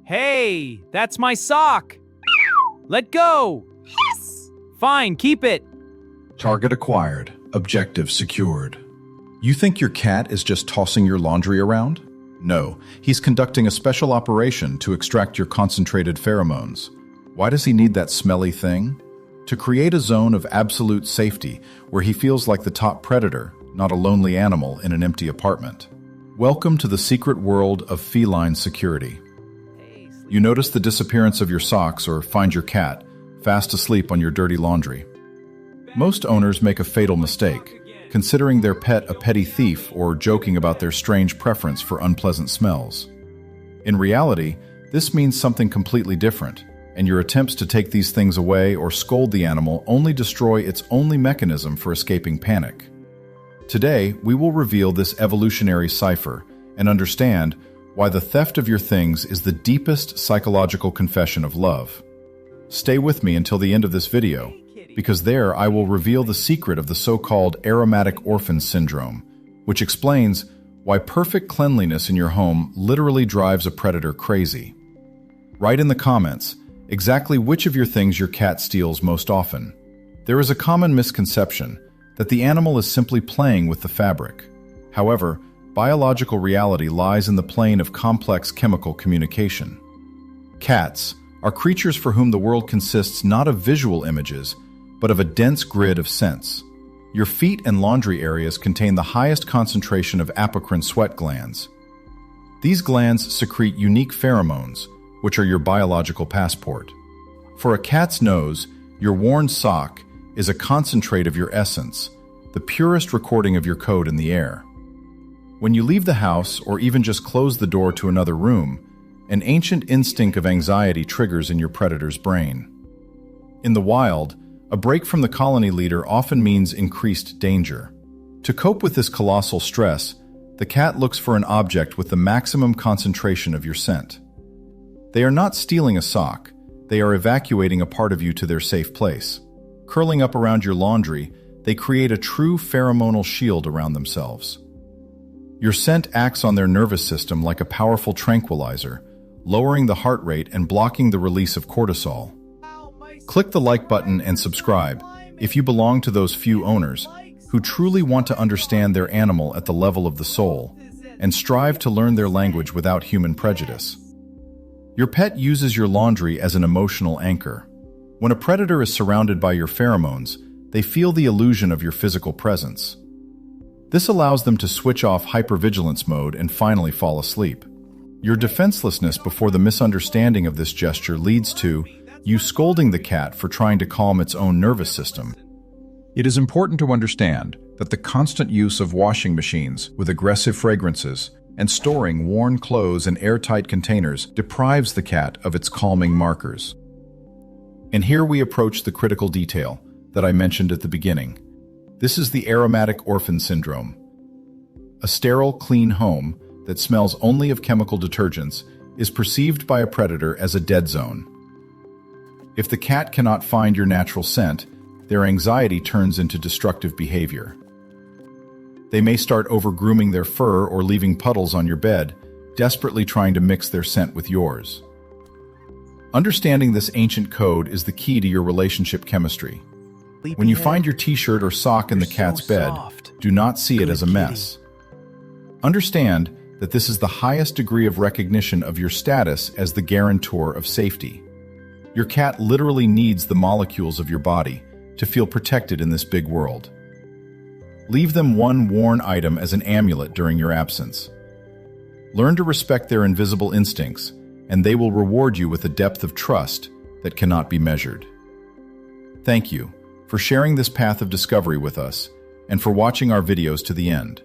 Hey, that's my sock! Let go! Yes! Fine, keep it! Target acquired. Objective secured. You think your cat is just tossing your laundry around? No, he's conducting a special operation to extract your concentrated pheromones. Why does he need that smelly thing? To create a zone of absolute safety where he feels like the top predator, not a lonely animal in an empty apartment. Welcome to the secret world of feline security. You notice the disappearance of your socks or find your cat fast asleep on your dirty laundry. Most owners make a fatal mistake, considering their pet a petty thief or joking about their strange preference for unpleasant smells. In reality, this means something completely different, and your attempts to take these things away or scold the animal only destroy its only mechanism for escaping panic. Today, we will reveal this evolutionary cipher and understand why the theft of your things is the deepest psychological confession of love. Stay with me until the end of this video, because there I will reveal the secret of the so-called aromatic orphan syndrome, which explains why perfect cleanliness in your home literally drives a predator crazy. Write in the comments exactly which of your things your cat steals most often. There is a common misconception that the animal is simply playing with the fabric. However, biological reality lies in the plane of complex chemical communication. Cats are creatures for whom the world consists not of visual images, but of a dense grid of scents. Your feet and laundry areas contain the highest concentration of apocrine sweat glands. These glands secrete unique pheromones, which are your biological passport. For a cat's nose, your worn sock is a concentrate of your essence, the purest recording of your code in the air. When you leave the house or even just close the door to another room, an ancient instinct of anxiety triggers in your predator's brain. In the wild, a break from the colony leader often means increased danger. To cope with this colossal stress, the cat looks for an object with the maximum concentration of your scent. They are not stealing a sock, they are evacuating a part of you to their safe place. Curling up around your laundry, they create a true pheromonal shield around themselves. Your scent acts on their nervous system like a powerful tranquilizer, lowering the heart rate and blocking the release of cortisol. Click the like button and subscribe if you belong to those few owners who truly want to understand their animal at the level of the soul and strive to learn their language without human prejudice. Your pet uses your laundry as an emotional anchor. When a predator is surrounded by your pheromones, they feel the illusion of your physical presence. This allows them to switch off hypervigilance mode and finally fall asleep. Your defenselessness before the misunderstanding of this gesture leads to you scolding the cat for trying to calm its own nervous system. It is important to understand that the constant use of washing machines with aggressive fragrances and storing worn clothes in airtight containers deprives the cat of its calming markers. And here we approach the critical detail that I mentioned at the beginning. This is the aromatic orphan syndrome. A sterile, clean home that smells only of chemical detergents is perceived by a predator as a dead zone. If the cat cannot find your natural scent, their anxiety turns into destructive behavior. They may start over-grooming their fur or leaving puddles on your bed, desperately trying to mix their scent with yours. Understanding this ancient code is the key to your relationship chemistry. When you find your t-shirt or sock in the cat's bed, do not see it as a mess. Understand that this is the highest degree of recognition of your status as the guarantor of safety. Your cat literally needs the molecules of your body to feel protected in this big world. Leave them one worn item as an amulet during your absence. Learn to respect their invisible instincts, and they will reward you with a depth of trust that cannot be measured. Thank you for sharing this path of discovery with us and for watching our videos to the end.